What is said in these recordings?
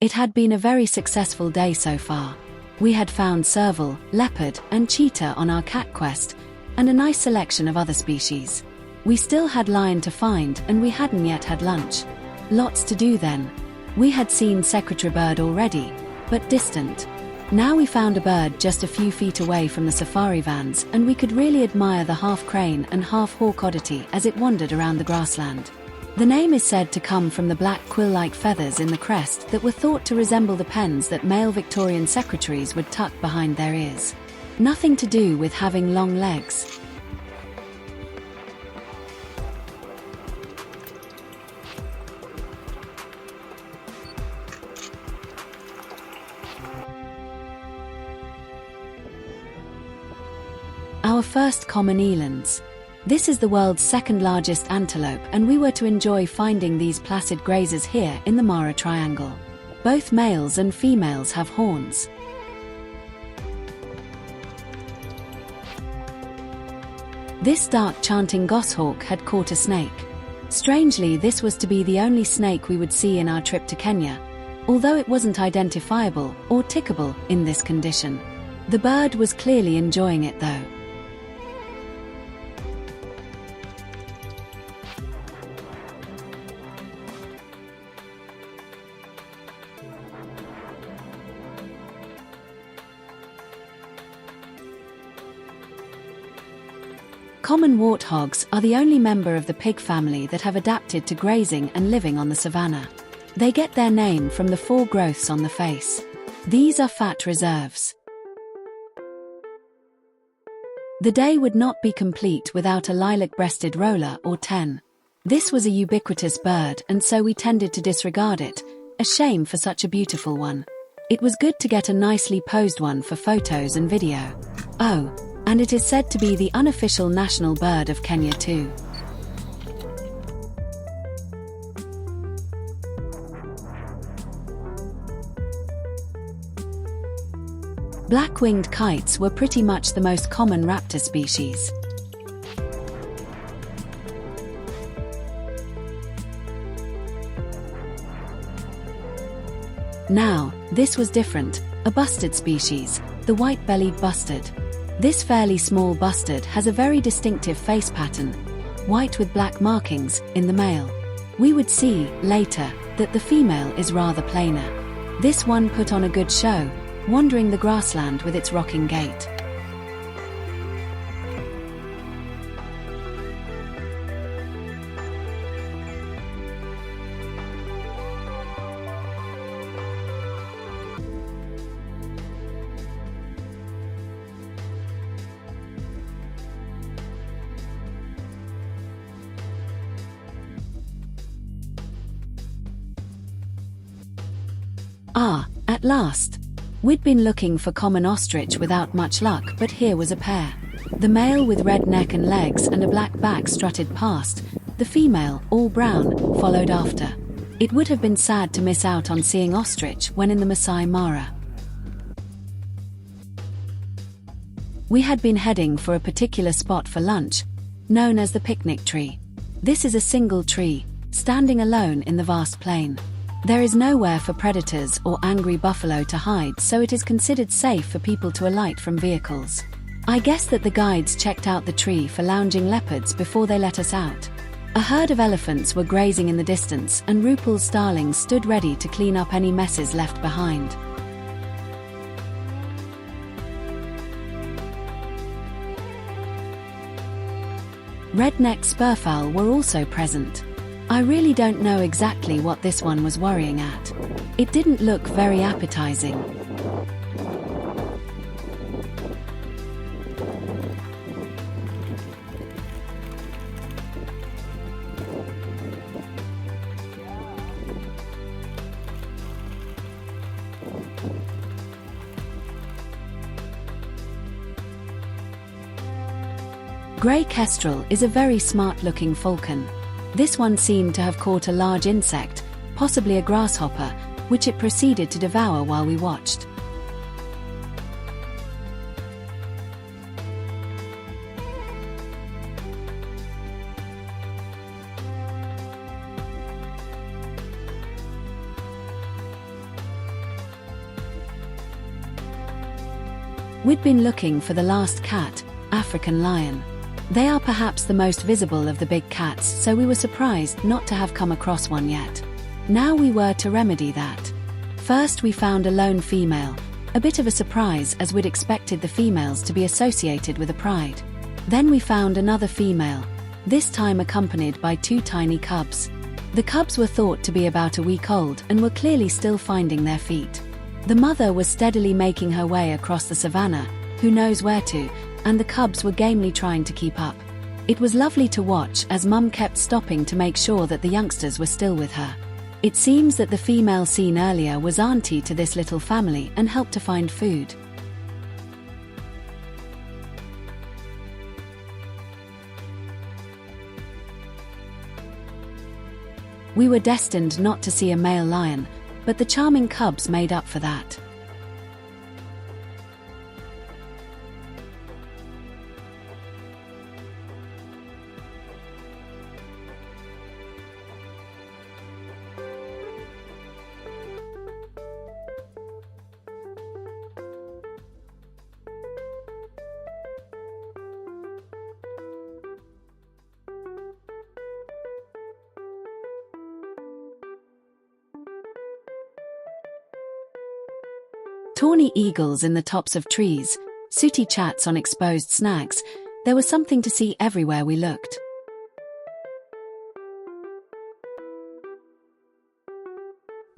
It had been a very successful day so far. We had found serval, leopard, and cheetah on our cat quest, and a nice selection of other species. We still had lion to find, and we hadn't yet had lunch. Lots to do then. We had seen secretary bird already, but distant. Now we found a bird just a few feet away from the safari vans, and we could really admire the half crane and half hawk oddity as it wandered around the grassland. The name is said to come from the black quill-like feathers in the crest that were thought to resemble the pens that male Victorian secretaries would tuck behind their ears. Nothing to do with having long legs. Our first common elands. This is the world's second largest antelope, and we were to enjoy finding these placid grazers here in the Mara Triangle. Both males and females have horns. This dark chanting goshawk had caught a snake. Strangely, this was to be the only snake we would see in our trip to Kenya, although it wasn't identifiable or tickable in this condition. The bird was clearly enjoying it though. Common warthogs are the only member of the pig family that have adapted to grazing and living on the savanna. They get their name from the 4 growths on the face. These are fat reserves. The day would not be complete without a lilac-breasted roller or ten. This was a ubiquitous bird, and so we tended to disregard it, a shame for such a beautiful one. It was good to get a nicely posed one for photos and video. Oh, and it is said to be the unofficial national bird of Kenya too. Black-winged kites were pretty much the most common raptor species. Now, this was different, a bustard species, the white-bellied bustard. This fairly small bustard has a very distinctive face pattern, white with black markings, in the male. We would see, later, that the female is rather plainer. This one put on a good show, wandering the grassland with its rocking gait. Ah, at last! We'd been looking for common ostrich without much luck, but here was a pair. The male with red neck and legs and a black back strutted past. The female, all brown, followed after. It would have been sad to miss out on seeing ostrich when in the Maasai Mara. We had been heading for a particular spot for lunch, known as the picnic tree. This is a single tree, standing alone in the vast plain. There is nowhere for predators or angry buffalo to hide, so it is considered safe for people to alight from vehicles. I guess that the guides checked out the tree for lounging leopards before they let us out. A herd of elephants were grazing in the distance, and Rupal's starlings stood ready to clean up any messes left behind. Redneck spurfowl were also present. I really don't know exactly what this one was worrying at. It didn't look very appetizing. Grey kestrel is a very smart-looking falcon. This one seemed to have caught a large insect, possibly a grasshopper, which it proceeded to devour while we watched. We'd been looking for the last cat, African lion. They are perhaps the most visible of the big cats, so we were surprised not to have come across one yet. Now we were to remedy that. First we found a lone female, a bit of a surprise as we'd expected the females to be associated with a pride. Then we found another female, this time accompanied by 2 tiny cubs. The cubs were thought to be about a week old and were clearly still finding their feet. The mother was steadily making her way across the savannah, who knows where to, and the cubs were gamely trying to keep up. It was lovely to watch as Mum kept stopping to make sure that the youngsters were still with her. It seems that the female seen earlier was auntie to this little family and helped to find food. We were destined not to see a male lion, but the charming cubs made up for that. Tawny eagles in the tops of trees, sooty chats on exposed snags, there was something to see everywhere we looked.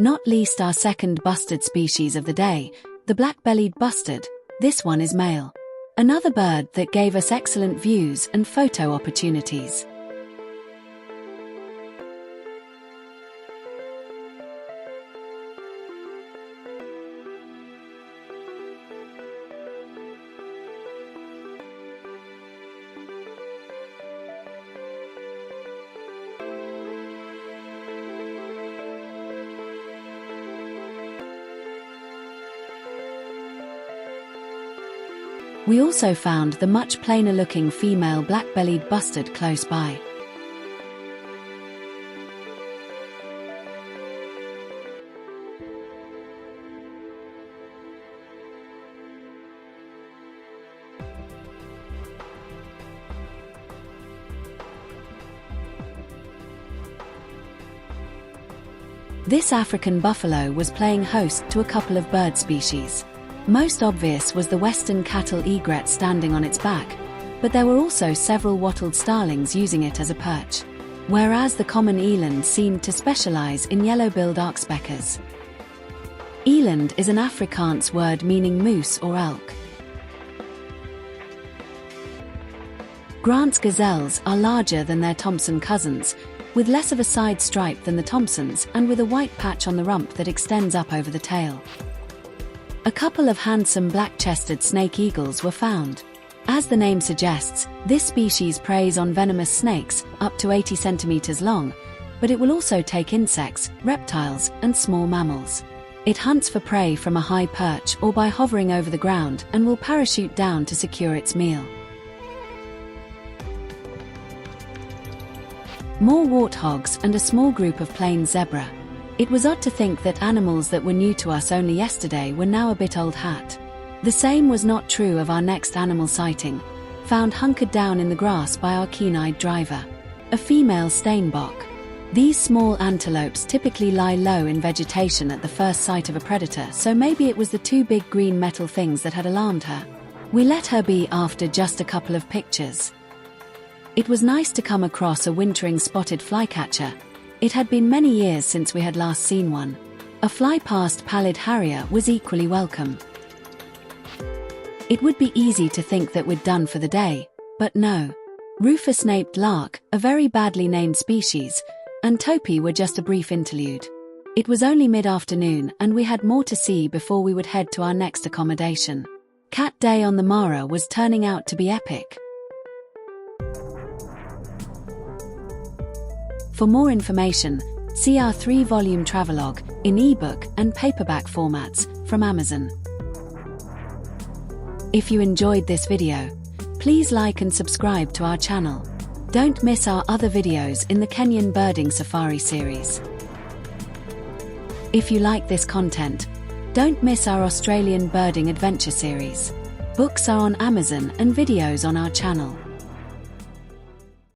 Not least our second bustard species of the day, the black-bellied bustard. This one is male. Another bird that gave us excellent views and photo opportunities. We also found the much plainer-looking female black-bellied bustard close by. This African buffalo was playing host to a couple of bird species. Most obvious was the western cattle egret standing on its back, but there were also several wattled starlings using it as a perch, whereas the common eland seemed to specialize in yellow-billed arkspeckers. Eland is an Afrikaans word meaning moose or elk. Grant's gazelles are larger than their Thompson cousins, with less of a side stripe than the Thompsons and with a white patch on the rump that extends up over the tail. A couple of handsome black-chested snake eagles were found. As the name suggests, this species preys on venomous snakes, up to 80 centimeters long, but it will also take insects, reptiles, and small mammals. It hunts for prey from a high perch or by hovering over the ground and will parachute down to secure its meal. More warthogs and a small group of plain zebra. It was odd to think that animals that were new to us only yesterday were now a bit old hat. The same was not true of our next animal sighting, found hunkered down in the grass by our keen-eyed driver. A female steinbok. These small antelopes typically lie low in vegetation at the first sight of a predator, so maybe it was the 2 big green metal things that had alarmed her. We let her be after just a couple of pictures. It was nice to come across a wintering spotted flycatcher. It had been many years since we had last seen one. A fly-past pallid harrier was equally welcome. It would be easy to think that we'd done for the day, but no. Rufous-naped lark, a very badly named species, and topee were just a brief interlude. It was only mid-afternoon and we had more to see before we would head to our next accommodation. Cat Day on the Mara was turning out to be epic. For more information, see our 3-volume travelogue in ebook and paperback formats from Amazon. If you enjoyed this video, please like and subscribe to our channel. Don't miss our other videos in the Kenyan Birding Safari series. If you like this content, don't miss our Australian Birding Adventure series. Books are on Amazon and videos on our channel.